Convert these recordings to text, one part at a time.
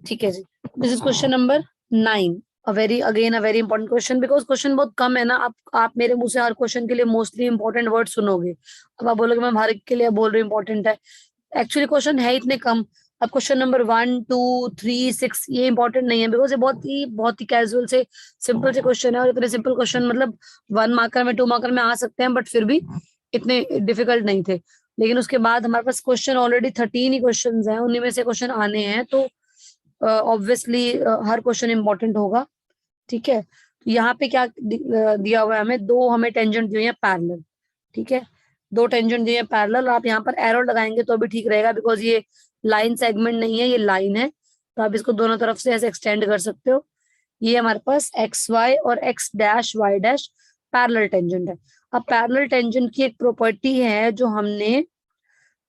ठीक है जी, this is question number 9। A very important question, because question बहुत कम है ना। आप मेरे मुंह से हर क्वेश्चन के लिए मोस्टली इंपॉर्टेंट वर्ड सुनोगे। अब आप बोलोगे मैं हर एक के लिए बोल रही हूँ इंपॉर्टेंट है। एक्चुअली क्वेश्चन है इतने कम। अब क्वेश्चन नंबर 1 2 3 6 ये इंपॉर्टेंट नहीं है, बिकॉज ये बहुत ही कैजुअल से सिंपल से क्वेश्चन है। और इतने सिंपल क्वेश्चन मतलब 1 मार्कर में 2 मार्कर में आ सकते हैं, बट फिर भी इतने डिफिकल्ट नहीं थे। लेकिन उसके बाद हमारे पास क्वेश्चन ऑलरेडी 13 ही क्वेश्चन हैं, उन्हीं में से क्वेश्चन आने हैं, तो ऑब्वियसली हर क्वेश्चन इंपॉर्टेंट होगा। ठीक है, तो यहाँ पे क्या दिया हुआ है हमें, दो हमें टेंजेंट दिए हैं पैरेलल। ठीक है, दो टेंजेंट दिए हैं पैरेलल। आप यहाँ पर एरो लगाएंगे तो भी ठीक रहेगा, बिकॉज ये लाइन सेगमेंट नहीं है, ये लाइन है। तो आप इसको दोनों तरफ से ऐसे एक्सटेंड कर सकते हो। ये हमारे पास एक्स वाई और X dash Y dash parallel tangent है। अब पैरेलल टेंजेंट की एक प्रॉपर्टी है जो हमने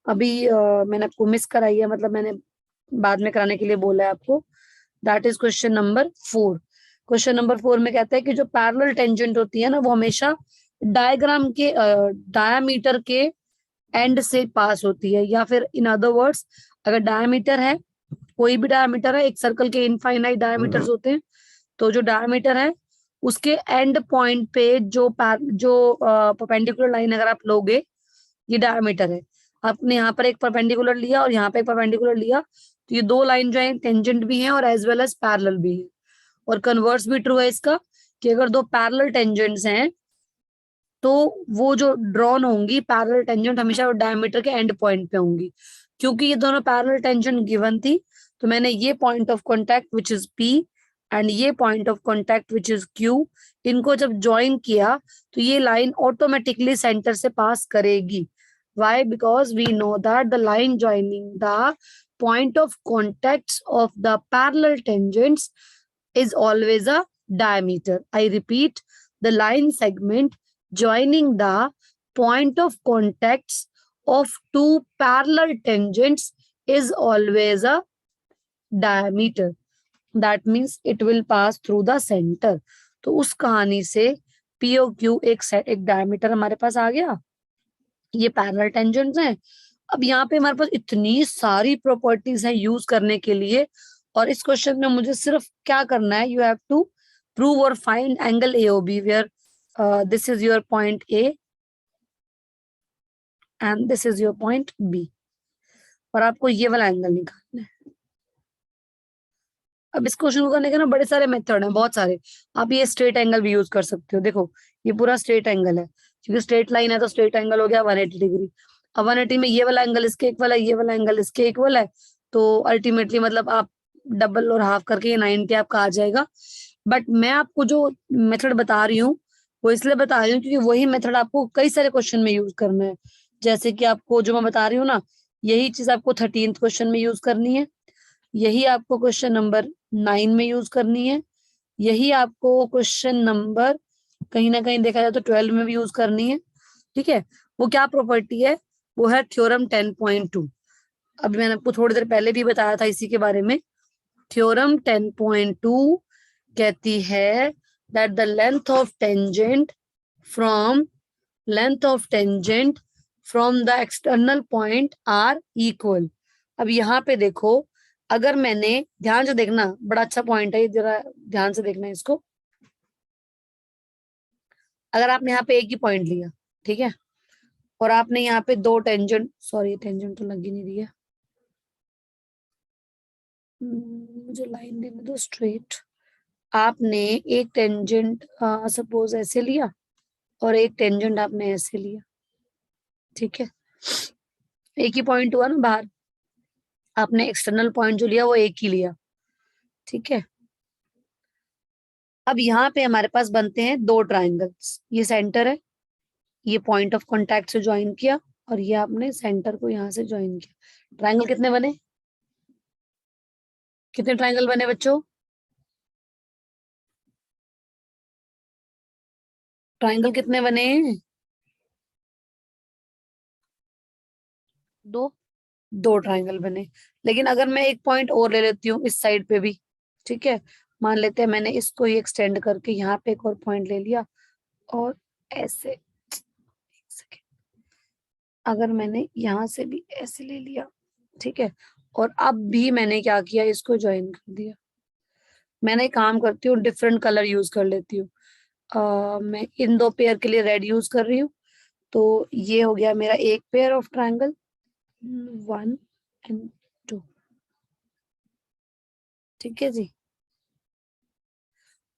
अभी मैंने आपको मिस कराई है, मतलब मैंने बाद में कराने के लिए बोला है आपको। That is question number 4। Question number 4 में कहता है कि जो पैरेलल टेंजेंट होती है ना, वो हमेशा डायग्राम के डायामीटर के एंड से पास होती है। या फिर इन अदर वर्ड्स, अगर डायामीटर है, कोई भी डायामीटर है, एक सर्कल के इनफाइनाइट डायामीटर्स होते हैं, तो जो डायामीटर है उसके एंड पॉइंट पे जो परपेंडिकुलर लाइन अगर आप लोगे, ये डायमीटर है। आपने यहाँ पर एक परपेंडिकुलर लिया और यहाँ पे एक परपेंडिकुलर लिया, तो ये दो लाइन जो है टेंजेंट भी है और एज वेल एज पैरेलल भी है। और कन्वर्स भी ट्रू है इसका, कि अगर दो पैरेलल टेंजेंट्स हैं तो वो जो ड्रॉन होंगी पैरेलल टेंजेंट हमेशा डायमीटर के एंड पॉइंट पे होंगी। क्योंकि ये दोनों पैरेलल टेंजेंट गिवन थी, तो मैंने ये point of contact which is P and ये point of contact which is Q, इनको जब ज्वाइन किया तो ये लाइन ऑटोमेटिकली सेंटर से पास करेगी। Why? Because we know that the line joining the point of contacts of the parallel tangents is always a diameter. I repeat, the line segment joining the point of contacts of two parallel tangents is always a diameter. That means it will pass through the center. तो उस कहानी से P O Q एक diameter हमारे पास आ गया। ये parallel tangents हैं। अब यहाँ पे हमारे पास इतनी सारी प्रॉपर्टीज हैं यूज करने के लिए, और इस क्वेश्चन में मुझे सिर्फ क्या करना है, यू हैव टू प्रूव और find angle A O B, where this is your point A and this is your point B, और आपको ये वाला एंगल निकालना है। अब इस क्वेश्चन को करने के ना बड़े सारे मेथड हैं, बहुत सारे। आप ये स्ट्रेट एंगल भी यूज कर सकते हो। देखो ये पूरा स्ट्रेट एंगल है, क्योंकि स्ट्रेट लाइन है तो स्ट्रेट एंगल हो गया 180 डिग्री। अब 180 में ये वाला एंगल इसके इक्वल है, ये वाला एंगल इसके इक्वल है, तो अल्टीमेटली मतलब आप डबल और हाफ करके ये 90 आपका आ जाएगा। बट मैं आपको जो मेथड बता रही हूँ वो इसलिए बता रही हूँ क्योंकि वही मेथड आपको कई सारे क्वेश्चन में यूज करना है। जैसे कि आपको जो मैं बता रही हूँ ना, यही चीज आपको 13th क्वेश्चन में यूज करनी है, यही आपको क्वेश्चन नंबर 9 में यूज करनी है, यही आपको क्वेश्चन नंबर कहीं ना कहीं देखा जाए तो 12 में भी यूज करनी है। ठीक है, वो क्या प्रॉपर्टी है, वो है थ्योरम 10.2। अभी मैंने आपको थोड़ी देर पहले भी बताया था इसी के बारे में। थ्योरम 10.2 कहती है that the from length of tangent from the external point are equal. अब यहाँ पे देखो, अगर मैंने ध्यान से देखना, बड़ा अच्छा पॉइंट है ये, जरा ध्यान से देखना इसको। अगर आपने यहाँ पे एक ही पॉइंट लिया, ठीक है, और आपने यहाँ पे दो टेंजेंट, सॉरी टेंजेंट तो लग ही नहीं रही है, मुझे लाइन देने दो स्ट्रेट। आपने एक टेंजेंट सपोज ऐसे लिया और एक टेंजेंट आपने ऐसे लिया, ठीक है, एक ही पॉइंट हुआ ना बाहर। आपने एक्सटर्नल पॉइंट जो लिया वो एक ही लिया, ठीक है। अब यहाँ पे हमारे पास बनते हैं दो ट्राइंगल्स, ये सेंटर है, ये पॉइंट ऑफ कांटेक्ट से ज्वाइन किया, और ये आपने सेंटर को यहाँ से ज्वाइन किया। ट्राइंगल कितने बने, कितने ट्राइंगल बने बच्चों? ट्राइंगल कितने बने? दो, दो ट्राइंगल बने। लेकिन अगर मैं एक पॉइंट और ले लेती हूँ इस साइड पे भी, ठीक है, मान लेते हैं मैंने इसको ही एक्सटेंड करके यहाँ पे एक और पॉइंट ले लिया, और ऐसे, एक सेकेंड, अगर मैंने यहाँ से भी ऐसे ले लिया, ठीक है, और अब भी मैंने क्या किया, इसको ज्वाइन कर दिया। मैंने एक काम करती हूँ, डिफरेंट कलर यूज कर लेती हूँ। मैं इन दो पेयर के लिए रेड यूज कर रही हूँ। तो ये हो गया मेरा एक पेयर ऑफ ट्रायंगल, 1 एंड 2। ठीक है जी।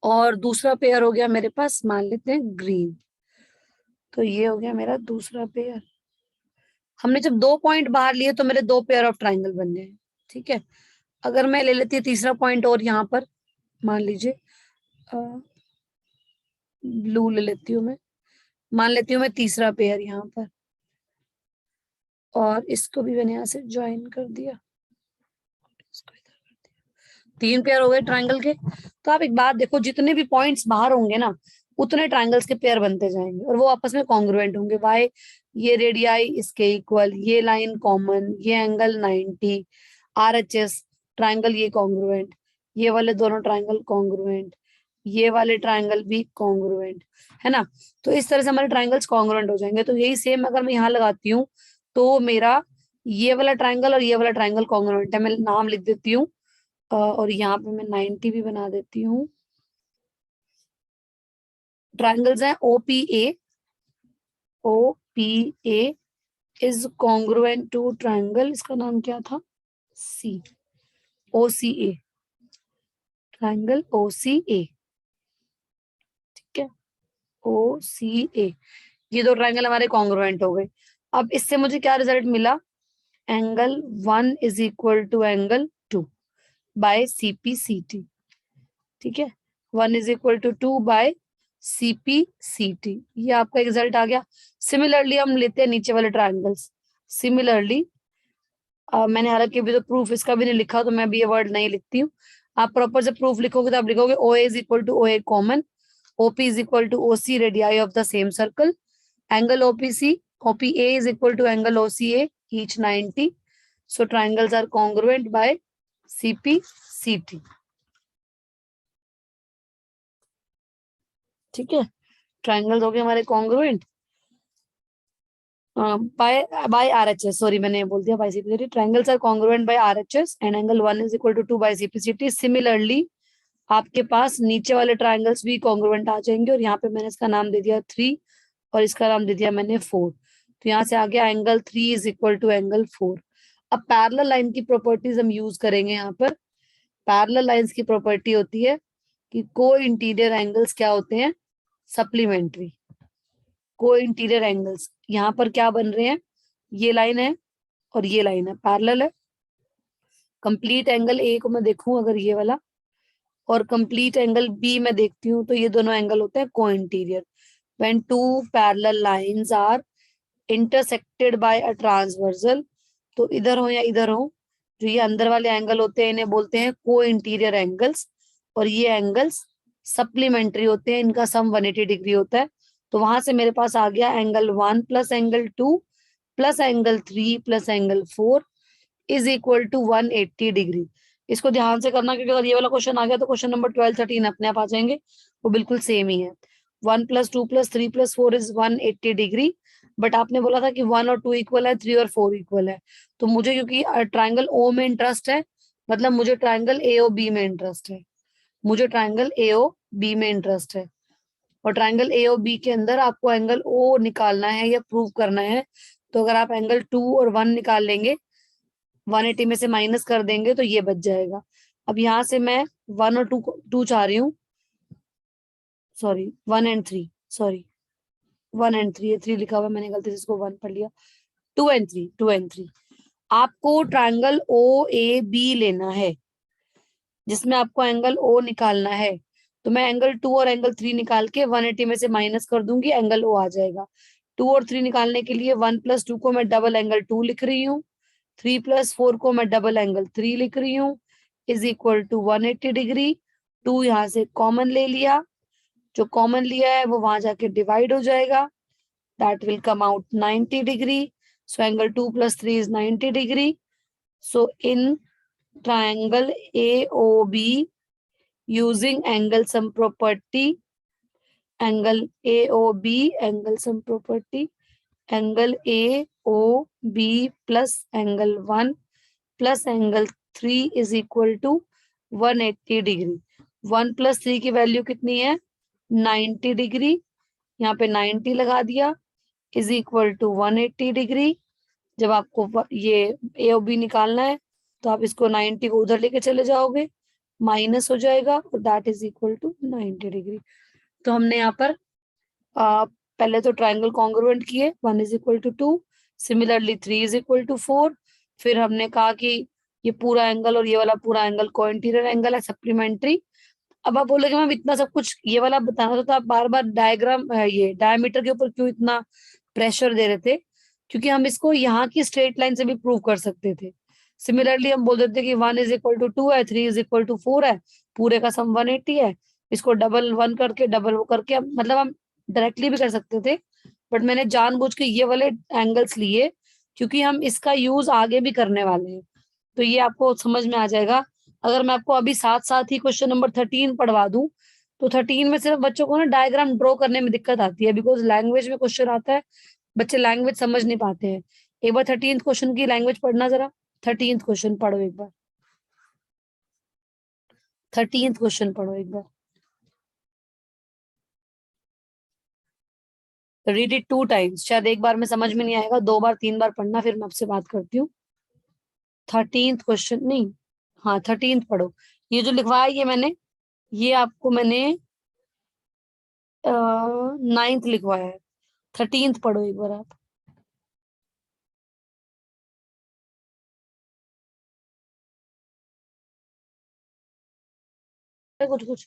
और दूसरा पेयर हो गया मेरे पास, मान लेते हैं ग्रीन। तो ये हो गया मेरा दूसरा पेयर। हमने जब 2 पॉइंट बाहर लिए तो मेरे 2 पेयर ऑफ ट्रायंगल बन गए। ठीक है। अगर मैं ले लेती हूँ तीसरा पॉइंट और यहाँ पर, मान लीजिए ब्लू ले लेती हूँ मैं, मान लेती हूँ मैं तीसरा पेयर यहाँ पर, और इसको भी मैंने यहाँ से ज्वाइन कर दिया, इसको इधर कर दिया। 3 पेयर हो गए ट्रायंगल के। तो आप एक बात देखो, जितने भी पॉइंट्स बाहर होंगे ना, उतने ट्रायंगल्स के पेयर बनते जाएंगे और वो आपस में कॉन्ग्रुएंट होंगे। बाय ये रेडियाई इसके इक्वल, ये लाइन कॉमन, ये एंगल 90, RHS ट्रायंगल ये कॉन्ग्रुएंट, ये वाले दोनों ट्रायंगल कॉन्ग्रुएंट, ये वाले ट्रायंगल भी कॉन्ग्रुएंट, है ना। तो इस तरह से हमारे ट्रायंगल्स कॉन्ग्रुएंट हो जाएंगे। तो यही सेम अगर मैं यहाँ लगाती हूँ तो मेरा ये वाला ट्रायंगल और ये वाला ट्रायंगल कॉन्ग्रुएंट है। मैं नाम लिख देती हूँ और यहाँ पे मैं 90 भी बना देती हूँ। ट्रायंगल्स हैं OPA, OPA is congruent to triangle, इसका नाम क्या था, सी, OCA, ट्रायंगल OCA। ठीक है, OCA। ये दो ट्रायंगल हमारे कॉन्ग्रुएंट हो गए। अब इससे मुझे क्या रिजल्ट मिला, angle 1 is equal to angle 2 by CPCT। ठीक है, 1 is equal to 2 by CPCT, ये आपका रिजल्ट आ गया। सिमिलरली हम लेते हैं नीचे वाले ट्रायंगल्स। सिमिलरली मैंने हालांकि अभी तो प्रूफ इसका भी नहीं लिखा, तो मैं भी ये वर्ड नहीं लिखती हूँ। आप प्रॉपर से प्रूफ लिखोगे तो आप लिखोगे OA is equal to OA common, OP is equal to OC radii of the same circle, angle OPA is equal to angle OCA, each 90. So triangles are congruent by CPCT. ठीक है, triangles हो गए हमारे congruent by RHS। Sorry, मैंने बोल दिया by CPCT। Triangles are congruent by RHS and angle 1 is equal to 2 by CPCT। Similarly आपके पास नीचे वाले ट्रायंगल्स भी कॉन्ग्रुएंट आ जाएंगे, और यहाँ पे मैंने इसका नाम दे दिया 3 और इसका नाम दे दिया मैंने 4। तो यहाँ से आ गया angle 3 is equal to angle 4। अब पैरेलल लाइन की प्रॉपर्टीज हम यूज करेंगे यहाँ पर। पैरेलल लाइंस की प्रॉपर्टी होती है कि को इंटीरियर एंगल्स क्या होते हैं, सप्लीमेंट्री। को इंटीरियर एंगल्स यहाँ पर क्या बन रहे हैं, ये लाइन है और ये लाइन है, पैरेलल है। कंप्लीट एंगल ए को मैं देखूं अगर ये वाला, और कंप्लीट एंगल बी में देखती हूँ, तो ये दोनों एंगल होते हैं को interior. When two parallel lines are intersected by a transversal, तो इधर हो या इधर हो, जो ये अंदर वाले एंगल होते हैं इन्हें बोलते हैं को इंटीरियर एंगल्स, और ये एंगल्स सप्लीमेंट्री होते हैं, इनका सम 180 डिग्री होता है। तो वहां से मेरे पास आ गया angle 1 plus angle 2 plus angle 3 plus angle 4 is equal to 180 degree. इसको ध्यान से करना, क्योंकि अगर ये वाला क्वेश्चन आ गया तो क्वेश्चन नंबर 12 13 अपने आप आ जाएंगे, वो बिल्कुल सेम ही है। 1 plus 2 plus 3 plus 4 is 180 degree. But आपने बोला था कि 1 और 2 इक्वल है, 3 और 4 इक्वल है। तो मुझे क्योंकि ट्राइंगल ओ में इंटरेस्ट है, मतलब मुझे ट्राइंगल AOB में इंटरेस्ट है, मुझे ट्राइंगल AOB में इंटरेस्ट है। और ट्राइंगल AOB के अंदर आपको एंगल O निकालना है या प्रूव करना है। तो अगर आप एंगल 2 और 1 निकाल लेंगे, 180 में से माइनस कर देंगे, तो ये बच जाएगा। अब यहाँ से मैं 1 और 2 चाह रही हूँ, सॉरी 1 एंड 3, सॉरी 1 एंड 3, ये 3 लिखा हुआ मैंने गलती से इसको 1 पढ़ लिया। 2 एंड 3 आपको ट्राइंगल OAB लेना है, जिसमें आपको एंगल O निकालना है। तो मैं एंगल 2 और एंगल 3 निकाल के 180 में से माइनस कर दूंगी, एंगल O आ जाएगा। 2 और 3 निकालने के लिए 1 प्लस 2 को मैं डबल एंगल 2 लिख रही हूँ, 3 प्लस 4 को मैं डबल एंगल 3 लिख रही हूँ, इज इक्वल टू 180 डिग्री। 2 यहाँ से कॉमन ले लिया, जो कॉमन लिया है वो वहां जाके डिवाइड हो जाएगा, that will come out 90 degree. So angle 2 plus 3 is 90 degree. So in triangle AOB using angle sum property, angle AOB, angle sum property, angle AOB plus angle 1 plus angle 3 is equal to 180 degree. 1 + 3 की value कितनी है? 90 degree. यहाँ पे 90 लगा दिया, is equal to 180 degree. जब आपको ये ए और बी निकालना है तो आप इसको 90 को उधर लेके चले जाओगे, माइनस हो जाएगा और that is equal to 90 degree. तो हमने यहाँ पर पहले तो ट्राइंगल कॉन्ग्रुएंट किए, 1 is equal to 2, similarly 3 is equal to 4। फिर हमने कहा कि ये पूरा एंगल और ये वाला पूरा एंगल कोइंटीरियर एंगल है, सप्लीमेंट्री। अब आप बोलोगे मैम इतना सब कुछ ये वाला बताना था तो आप बार बार डायग्राम ये डायमीटर के ऊपर क्यों इतना प्रेशर दे रहे थे? क्योंकि हम इसको यहाँ की स्ट्रेट लाइन से भी प्रूव कर सकते थे। सिमिलरली हम बोल देते कि 1 इज इक्वल टू 2 है, 3 इज इक्वल टू 4 है, पूरे का सम 180 है। इसको डबल 1 करके डबल वो करके मतलब हम डायरेक्टली भी कर सकते थे, बट मैंने जानबूझ के ये वाले एंगल्स लिए क्योंकि हम इसका यूज आगे भी करने वाले हैं। तो ये आपको समझ में आ जाएगा। अगर मैं आपको अभी साथ साथ ही क्वेश्चन नंबर 13 पढ़वा दूं तो 13 में सिर्फ बच्चों को ना डायग्राम ड्रॉ करने में दिक्कत आती है, बिकॉज लैंग्वेज में क्वेश्चन आता है, बच्चे लैंग्वेज समझ नहीं पाते हैं। एक बार 13th क्वेश्चन की लैंग्वेज पढ़ना जरा। 13th क्वेश्चन पढ़ो एक बार। 13th क्वेश्चन पढ़ो एक बार। Read it 2 times. शायद एक बार में समझ में नहीं आएगा, 2 बार 3 बार पढ़ना, फिर मैं आपसे बात करती हूँ। 13th क्वेश्चन नहीं, हाँ 13th पढ़ो। ये जो लिखवाया ये मैंने, ये आपको मैंने 9th लिखवाया है। 13th पढ़ो एक बार आप। कुछ कुछ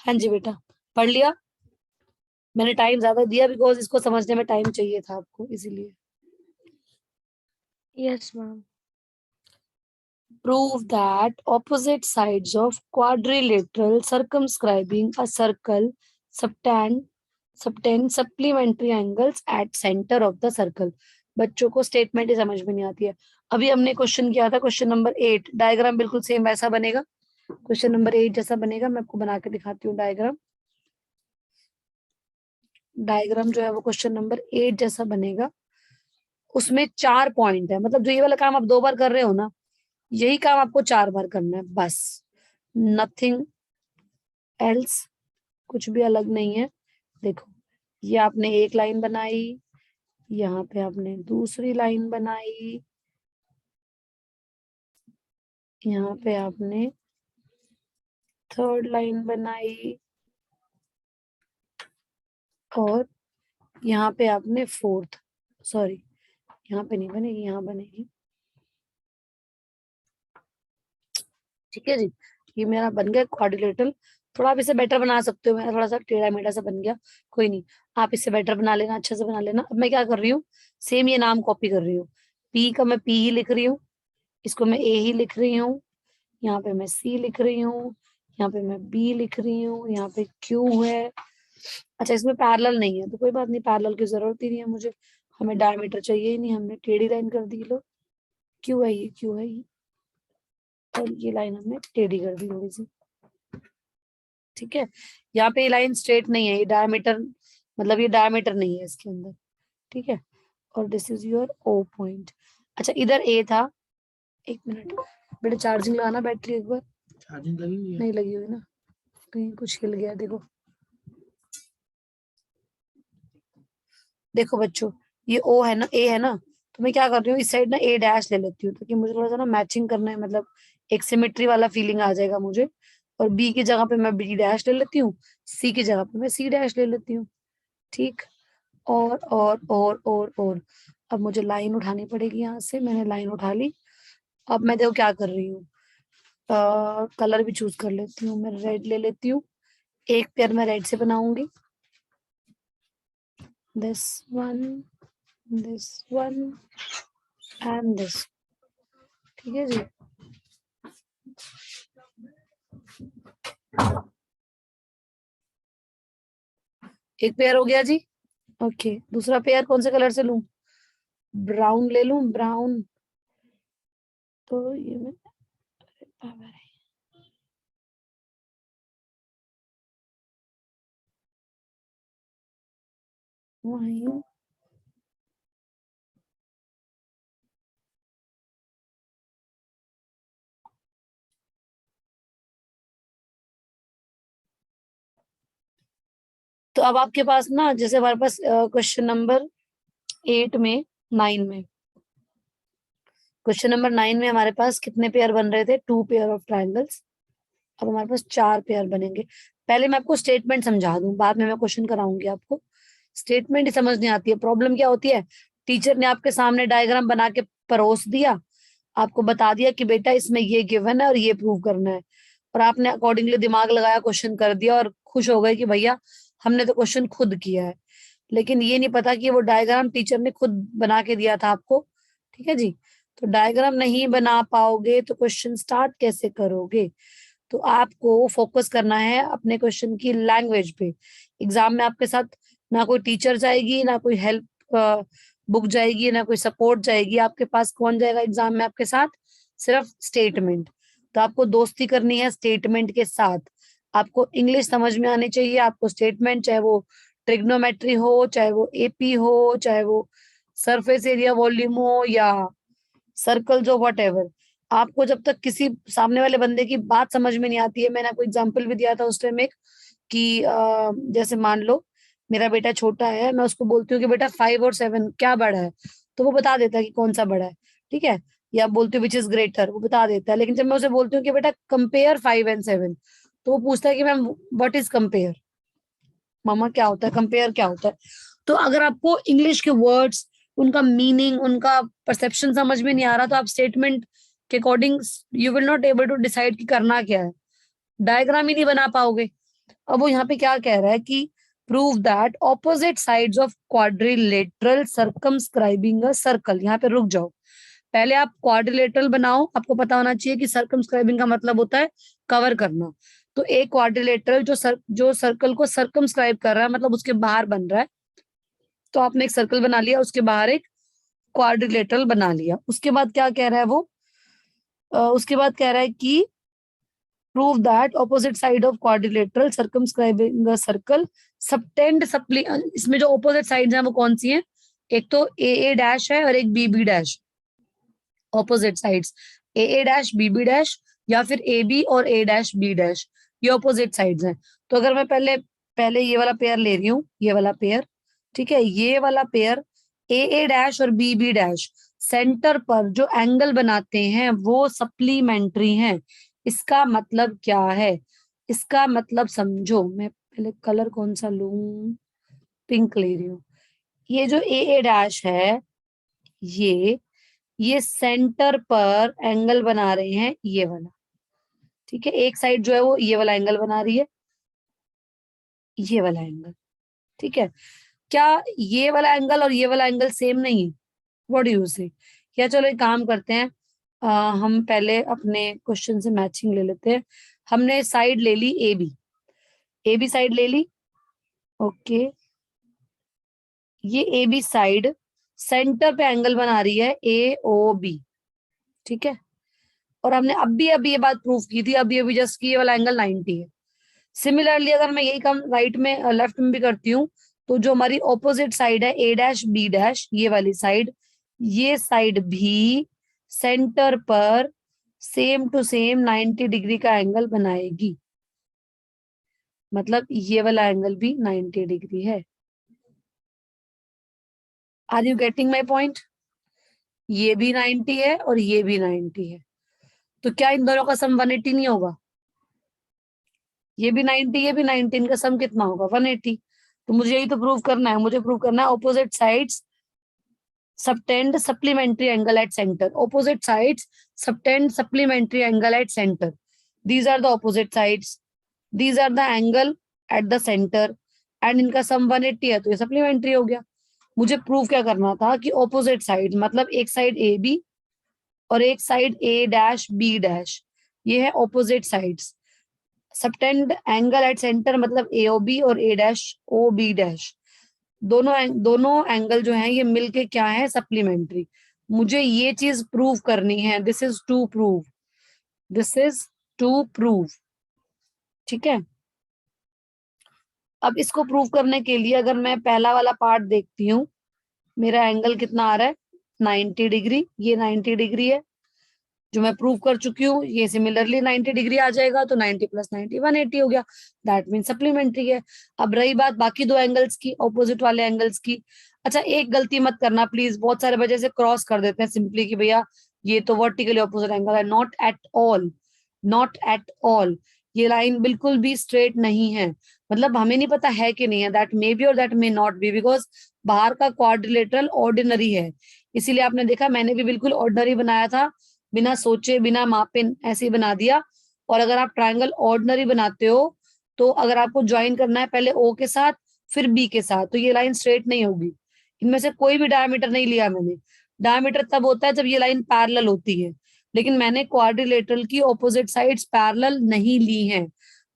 हाँ जी बेटा, पढ़ लिया। मैंने टाइम ज्यादा दिया बिकॉज इसको समझने में टाइम चाहिए था आपको, इसीलिए। Yes, ma'am. Prove that opposite sides of quadrilateral circumscribing a circle subtend supplementary angles at center of the circle। बच्चों को स्टेटमेंट ही समझ में नहीं आती है। अभी हमने क्वेश्चन किया था क्वेश्चन नंबर 8, डायग्राम बिल्कुल सेम वैसा बनेगा, क्वेश्चन नंबर 8 जैसा बनेगा। मैं आपको बना के दिखाती हूँ डायग्राम। डायग्राम जो है वो क्वेश्चन नंबर 8 जैसा बनेगा। उसमें 4 पॉइंट है, मतलब जो ये वाला काम आप 2 बार कर रहे हो ना, यही काम आपको 4 बार करना है बस, नथिंग एल्स, कुछ भी अलग नहीं है। देखो, ये आपने एक लाइन बनाई, यहाँ पे आपने दूसरी लाइन बनाई, यहाँ पे आपने थर्ड लाइन बनाई, और यहाँ पे आपने फोर्थ, सॉरी यहाँ पे नहीं बनेगी, यहाँ बनेगी। ठीक है जी, ये मेरा बन गया क्वाड्रिलेटरल। थोड़ा आप इसे बेटर बना सकते हो, मेरा थोड़ा सा टेढ़ा मेढ़ा सा बन गया, कोई नहीं, आप इससे बेटर बना लेना, अच्छे से बना लेना। अब मैं क्या कर रही हूँ, सेम ये नाम कॉपी कर रही हूँ। पी का मैं पी ही लिख रही हूँ, इसको मैं ए ही लिख रही हूँ, यहाँ पे मैं सी लिख रही हूँ, यहाँ पे मैं बी लिख रही हूँ, यहाँ पे क्यू है। अच्छा, इसमें पैरेलल नहीं है तो कोई बात नहीं, पैरेलल की जरूरत ही नहीं है मुझे, हमें डायमीटर चाहिए ही नहीं, हमने टेढ़ी लाइन कर दी। लो, क्यू है ये, क्यू है ये, और ये लाइन हमने टेढ़ी कर दी थोड़ी सी। ठीक है, यहाँ पे ये लाइन स्ट्रेट नहीं है, ये डायमीटर, मतलब ये डायमीटर नहीं है इसके अंदर। ठीक है, और this is your O point. अच्छा, इधर ए था, एक मिनट बेटा, चार्जिंग लगाना बैटरी एक बार। चार्जिंग लगी हुई है? नहीं लगी हुई ना, कहीं कुछ हिल गया। देखो देखो बच्चों, ये ओ है ना, ए है ना, तो मैं क्या कर रही हूँ, इस साइड ना ए डैश ले लेती हूँ ताकि मुझे थोड़ा सा ना मैचिंग करना है, मतलब एक सिमेट्री वाला फीलिंग आ जाएगा मुझे। और बी की जगह पे मैं बी डैश ले लेती हूँ, सी की जगह पे मैं सी डैश ले लेती हूँ। ठीक, और अब मुझे लाइन उठानी पड़ेगी यहाँ से। मैंने लाइन उठा ली। अब मैं देखो क्या कर रही हूँ, कलर भी चूज कर लेती हूँ। मैं रेड ले लेती हूँ, एक पेयर मैं रेड से बनाऊंगी। This one, this one and this. ठीक है जी। एक पेयर हो गया जी। ओके, दूसरा पेयर कौन से कलर से लूं? ब्राउन ले लूं, ब्राउन। तो ये मैं वही। तो अब आपके पास ना, जैसे हमारे पास क्वेश्चन नंबर 8 में, 9 में, क्वेश्चन नंबर 9 में हमारे पास कितने पेयर बन रहे थे? 2 पेयर ऑफ ट्रायंगल्स। अब हमारे पास 4 पेयर बनेंगे। पहले मैं आपको स्टेटमेंट समझा दूं, बाद में मैं क्वेश्चन कराऊंगी आपको। स्टेटमेंट ही समझ नहीं आती है। प्रॉब्लम क्या होती है, टीचर ने आपके सामने डायग्राम बना के परोस दिया, आपको बता दिया कि बेटा इसमें ये गिवन है और ये प्रूव करना है, और आपने अकॉर्डिंगली दिमाग लगाया, क्वेश्चन कर दिया और खुश हो गए कि भैया हमने तो क्वेश्चन खुद किया है। लेकिन ये नहीं पता कि वो डायग्राम टीचर ने खुद बना के दिया था आपको। ठीक है जी। तो डायग्राम नहीं बना पाओगे तो क्वेश्चन स्टार्ट कैसे करोगे? तो आपको फोकस करना है अपने क्वेश्चन की लैंग्वेज पे। एग्जाम में आपके साथ ना कोई टीचर जाएगी, ना कोई हेल्प बुक जाएगी, ना कोई सपोर्ट जाएगी। आपके पास कौन जाएगा एग्जाम में आपके साथ? सिर्फ स्टेटमेंट। तो आपको दोस्ती करनी है स्टेटमेंट के साथ। आपको इंग्लिश समझ में आनी चाहिए, आपको स्टेटमेंट, चाहे वो ट्रिग्नोमेट्री हो, चाहे वो एपी हो, चाहे वो सरफेस एरिया वॉल्यूम हो, या सर्कल, जो वट एवर। आपको जब तक किसी सामने वाले बंदे की बात समझ में नहीं आती है, मैंने आपको एग्जाम्पल भी दिया था उस टाइम एक, कि जैसे मान लो मेरा बेटा छोटा है, मैं उसको बोलती हूँ कि बेटा 5 और 7 क्या बड़ा है, तो वो बता देता है कि कौन सा बड़ा है। ठीक है। या बोलती हूँ विच इज ग्रेटर, वो बता देता है। लेकिन जब मैं उसे बोलती हूँ कि बेटा कंपेयर 5 एंड 7, तो वो पूछता है कि मैम व्हाट इज कंपेयर, मामा क्या होता है कंपेयर, क्या होता है? तो अगर आपको इंग्लिश के वर्ड्स, उनका मीनिंग, उनका परसेप्शन समझ में नहीं आ रहा, तो आप स्टेटमेंट के according you will not able to decide कि करना क्या है। डायग्राम ही नहीं बना पाओगे। अब वो यहाँ पे क्या कह रहा है कि prove that opposite sides of quadrilateral circumscribing a circle. यहाँ पे रुक जाओ। पहले आप क्वाड्रिलेटरल बनाओ। आपको पता होना चाहिए कि सर्कमस्क्राइबिंग का मतलब होता है कवर करना। तो एक क्वाड्रिलेटरल जो सर्कल को सर्कमस्क्राइब कर रहा है, मतलब उसके बाहर बन रहा है। तो आपने एक सर्कल बना लिया, उसके बाहर एक क्वाड्रिलेटरल बना लिया। उसके बाद क्या कह रहा है वो? उसके बाद कह रहा है कि prove that opposite side of quadrilateral circumscribing a circle subtend supply. इसमें जो ऑपोजिट साइड्स हैं वो कौन सी हैं? एक तो ए डैश है और एक B dash. Opposite sides A dash B dash, या फिर ए बी और ए डैश बी डैश, ये ऑपोजिट साइड्स हैं। तो अगर मैं पहले पहले ये वाला पेयर ले रही हूँ, ये वाला पेयर, ठीक है, ये वाला पेयर ए डैश और बी डैश सेंटर पर जो एंगल बनाते हैं वो सप्लीमेंट्री हैं। इसका मतलब क्या है? इसका मतलब समझो। मैं पहले कलर कौन सा लूं? पिंक ले रही हूँ। ये जो ए डैश है, ये ये सेंटर पर एंगल बना रहे हैं, ये वाला। ठीक है, एक साइड जो है वो ये वाला एंगल बना रही है, ये वाला एंगल। ठीक है। क्या ये वाला एंगल और ये वाला एंगल सेम नहीं है? व्हाट डू यू से? या चलो एक काम करते हैं, हम पहले अपने क्वेश्चन से मैचिंग ले लेते हैं। हमने साइड ले ली ए बी साइड ले ली। ओके, ये ए बी साइड सेंटर पे एंगल बना रही है ए ओ बी। ठीक है। और हमने अभी ये बात प्रूव की थी, अभी जस्ट की, ये वाला एंगल 90 है। सिमिलरली अगर मैं यही काम राइट में, लेफ्ट में भी करती हूँ, तो जो हमारी ऑपोजिट साइड है ए डैश बी डैश, ये वाली साइड, ये साइड भी सेंटर पर सेम टू सेम 90 डिग्री का एंगल बनाएगी। मतलब ये वाला एंगल भी 90 डिग्री है। Are you getting my point? ये भी 90 है और ये भी 90 है। तो क्या इन दोनों का सम 180 नहीं होगा? ये भी 90, ये भी 90, इनका सम कितना होगा? 180। तो मुझे यही तो प्रूव करना है, मुझे प्रूव करना है opposite sides subtend supplementary angle at center. Opposite sides subtend supplementary angle at center. These are the opposite sides. These are the angle at the center. And इनका सम 180 है तो ये सप्लीमेंट्री हो गया. मुझे प्रूव क्या करना था कि ऑपोजिट साइड मतलब एक साइड ए बी और एक साइड ए डैश बी डैश, ये है opposite sides. Subtend angle at centre मतलब ए ओ बी और A dash O B dash, दोनों एंगल जो है ये मिलके क्या है, सप्लीमेंट्री. मुझे ये चीज प्रूव करनी है. This is to prove, this is to prove. ठीक है. अब इसको प्रूव करने के लिए अगर मैं पहला वाला पार्ट देखती हूँ, मेरा एंगल कितना आ रहा है 90 डिग्री. ये 90 डिग्री है जो मैं प्रूव कर चुकी हूँ. ये सिमिलरली 90 डिग्री आ जाएगा तो 90 प्लस 90 180 हो गया. दैट मीन सप्लीमेंट्री है. अब रही बात बाकी दो एंगल्स की, ऑपोजिट वाले एंगल्स की. अच्छा एक गलती मत करना प्लीज, बहुत सारे वजह से क्रॉस कर देते हैं सिंपली कि भैया ये तो वर्टिकली ऑपोजिट एंगल है. Not at all, not at all. ये लाइन बिल्कुल भी स्ट्रेट नहीं है. मतलब हमें नहीं पता है कि नहीं है. दैट मे बी और that may not be, because बाहर का क्वाड्रिलेटरल ऑर्डिनरी है. इसीलिए आपने देखा मैंने भी बिल्कुल ऑर्डिनरी बनाया था, बिना सोचे बिना मापे ऐसे ही बना दिया. और अगर आप ट्रायंगल ऑर्डिनरी बनाते हो तो अगर आपको ज्वाइन करना है पहले ओ के साथ फिर बी के साथ, तो ये लाइन स्ट्रेट नहीं होगी. इनमें से कोई भी डायमीटर नहीं लिया मैंने. डायमीटर तब होता है जब ये लाइन पैरेलल होती है, लेकिन मैंने क्वाड्रिलेटरल की ऑपोजिट साइड्स पैरेलल नहीं ली हैं,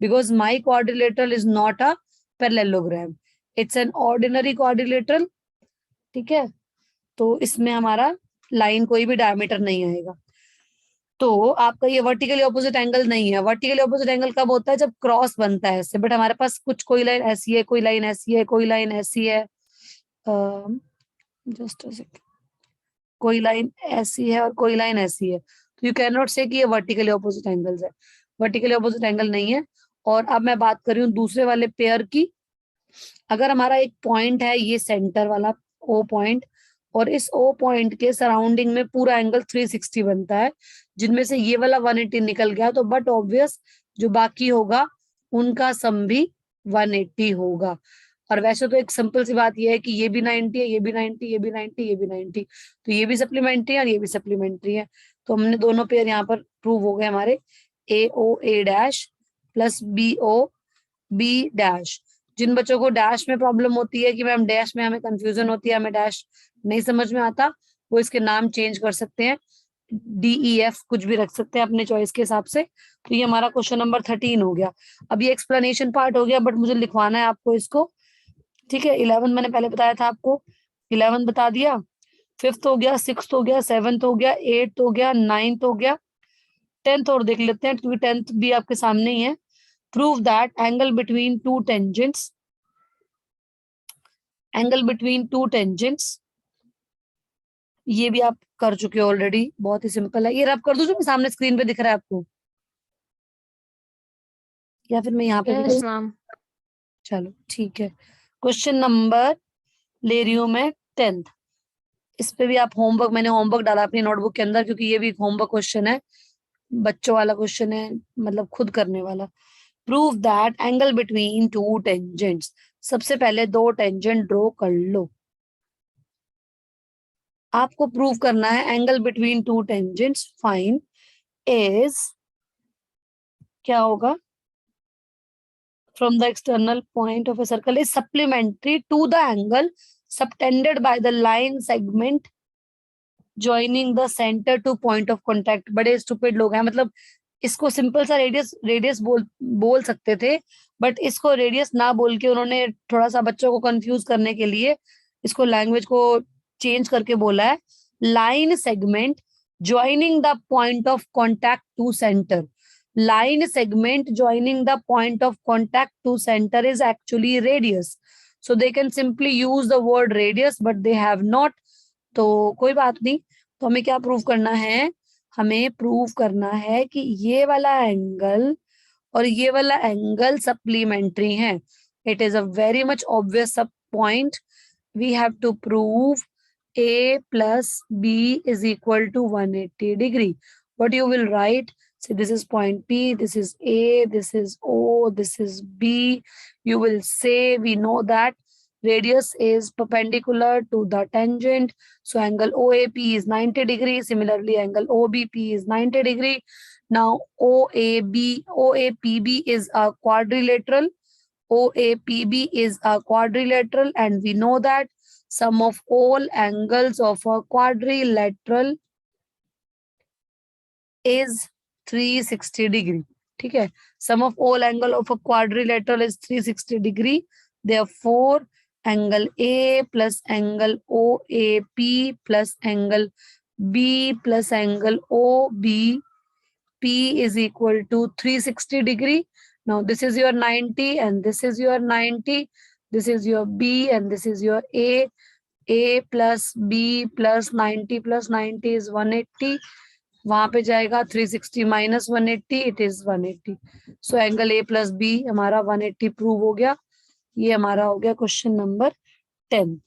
because my quadrilateral is not a parallelogram, it's an ordinary quadrilateral. ठीक है. तो इसमें हमारा लाइन कोई भी डायमीटर नहीं आएगा. तो आपका ये वर्टिकली ऑपोजिट एंगल नहीं है. वर्टिकली ऑपोजिट एंगल कब होता है, जब क्रॉस बनता है इससे. बट हमारे पास कुछ कोई लाइन ऐसी है, कोई लाइन ऐसी है, कोई लाइन ऐसी है. Just a second. कोई लाइन ऐसी है और कोई लाइन ऐसी है, तो यू कैन नॉट से कि ये वर्टिकली ऑपोजिट एंगल्स है. वर्टिकली ऑपोजिट एंगल नहीं है. और अब मैं बात कर रही हूँ दूसरे वाले पेयर की. अगर हमारा एक पॉइंट है ये सेंटर वाला ओ पॉइंट, और इस ओ पॉइंट के सराउंडिंग में पूरा एंगल 360 बनता है, जिनमें से ये वाला 180 निकल गया, तो बट ऑब्वियस जो बाकी होगा उनका सम भी 180 होगा. और वैसे तो एक सिंपल सी बात ये है कि ये भी 90 है, ये भी 90, ये भी 90, ये भी 90, तो ये भी सप्लीमेंट्री है और ये भी सप्लीमेंट्री है. तो हमने दोनों पेयर यहाँ पर प्रूव हो गए हमारे. A O A dash plus B O B dash. जिन बच्चों को डैश में प्रॉब्लम होती है कि मैम डैश में हमें कंफ्यूजन होती है, हमें डैश नहीं समझ में आता, वो इसके नाम चेंज कर सकते हैं. DEF कुछ भी रख सकते हैं अपने चॉइस के हिसाब से. तो ये हमारा क्वेश्चन नंबर 13 हो गया. अब ये एक्सप्लेनेशन पार्ट हो गया, बट मुझे लिखवाना है आपको इसको. ठीक है. 11 मैंने पहले बताया था आपको, 11 बता दिया. 5th हो गया, 6th हो गया, 7th हो गया, 8th हो गया, 9th हो गया, 10th और देख लेते हैं क्योंकि 10th भी आपके सामने ही है. Prove that angle between two tangents, angle between two tangents, ये भी आप कर चुके हो ऑलरेडी. बहुत ही सिंपल है. ये रब कर दूं जो सामने स्क्रीन पे दिख रहा है आपको, या फिर मैं यहाँ पे भी यस मैम. चलो ठीक है. क्वेश्चन नंबर ले रही हूँ मैं 10th. इस पे भी आप होमवर्क, मैंने होमवर्क डाला अपनी नोटबुक के अंदर क्योंकि ये भी होमवर्क क्वेश्चन है, बच्चों वाला क्वेश्चन है, मतलब खुद करने वाला. Prove that angle between two tangents. सबसे पहले दो टेंजेंट ड्रॉ कर लो. आपको प्रूव करना है angle between two tangents fine is क्या होगा, from the external point of a circle is supplementary to the angle subtended by the line segment joining the centre to point of contact. बड़े stupid लोग हैं, मतलब इसको simple सा radius radius बोल सकते थे, बट इसको रेडियस ना बोल के उन्होंने थोड़ा सा बच्चों को कंफ्यूज करने के लिए इसको लैंग्वेज को चेंज करके बोला है line segment joining the point of contact to centre. line segment joining the point of contact to center is actually radius, so they can simply use the word radius but they have not. तो कोई बात नहीं. तो हमें क्या prove करना है, हमें प्रूव करना है कि ये वाला एंगल और ये वाला एंगल सप्लीमेंट्री है. It is a very much obvious sub point. We have to prove a plus b is equal to 180 degree. What you will write, So this is point P, this is A, this is O, this is B. You will say, we know that radius is perpendicular to the tangent. So angle OAP is 90 degrees. Similarly, angle OBP is 90 degree. Now OAPB is a quadrilateral. OAPB is a quadrilateral, and we know that sum of all angles of a quadrilateral is 360 degree. ठीक है, sum of all angle of a quadrilateral is 360 degree. Therefore, angle A plus angle OAP plus angle B plus angle OBP is equal to 360 degree. Now this is your 90 and this is your 90. This is your B and this is your A. A plus B plus 90 is 180. वहां पे जाएगा 360 minus 180, it is 180. So angle A plus B हमारा 180 prove हो गया. ये हमारा हो गया क्वेश्चन नंबर 10.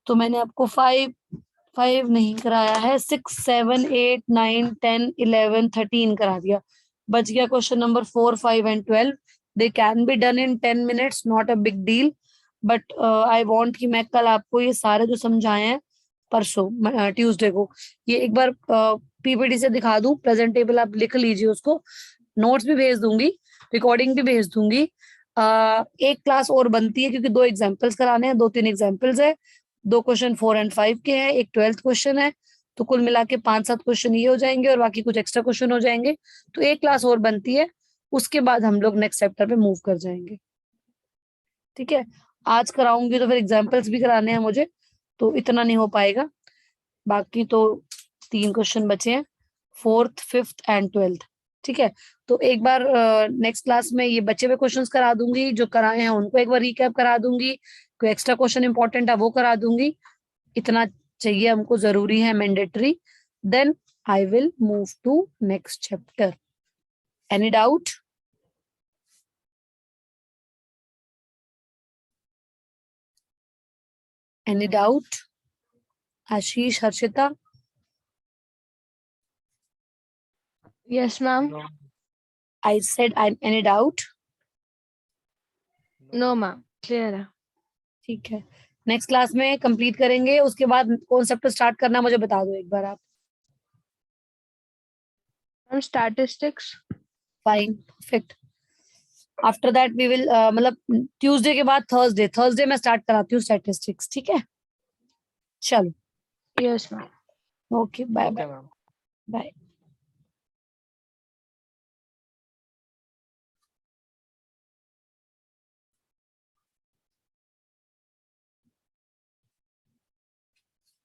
तो मैंने आपको 5 नहीं कराया है, 6, 7, 8, 9, 10, 11, 13 करा दिया. बच गया question number 4, 5 and 12. They can be done in 10 minutes, not a big deal. But I want कि मैं कल आपको ये सारे जो समझाए हैं परसों ट्यूसडे को, ये एक बार पीपीटी से दिखा दूं. प्रेजेंटेबल आप लिख लीजिए उसको. नोट्स भी भेज दूंगी, रिकॉर्डिंग भी भेज दूंगी. एक क्लास और बनती है क्योंकि 2 एग्जाम्पल्स कराने हैं, 2-3 एग्जाम्पल्स है. 2 क्वेश्चन 4 एंड 5 के हैं, एक 12th क्वेश्चन है. तो कुल मिला के 5-7 क्वेश्चन ये हो जाएंगे और बाकी कुछ एक्स्ट्रा क्वेश्चन हो जाएंगे. तो एक क्लास और बनती है, उसके बाद हम लोग नेक्स्ट चैप्टर पे मूव कर जाएंगे. ठीक है, आज कराऊंगी तो फिर एग्जाम्पल्स भी कराने हैं मुझे, तो इतना नहीं हो पाएगा. बाकी तो 3 क्वेश्चन बचे हैं, 4th, 5th एंड 12th. ठीक है, तो एक बार नेक्स्ट क्लास में ये बचे हुए क्वेश्चंस करा दूंगी, जो कराए हैं उनको एक बार रिकैप करा दूंगी. कोई एक्स्ट्रा क्वेश्चन इंपॉर्टेंट है वो करा दूंगी. इतना चाहिए हमको, जरूरी है, mandatory. Then I will move to next chapter. Any doubt? Any doubt? Ashish, Harshita? Yes, ma'am. I said, any doubt? No, ma'am. Clear है. ठीक है, नेक्स्ट क्लास में कंप्लीट करेंगे. उसके बाद कौन चैप्टर स्टार्ट करना मुझे बता दो एक बार आप. Ma'am, statistics. Fine, perfect. After that we will, मतलब ट्यूसडे के बाद थर्सडे मैं स्टार्ट कराती हूँ स्टैटिस्टिक्स. ठीक है, चलो. Yes, ma'am. Okay, bye bye. Bye.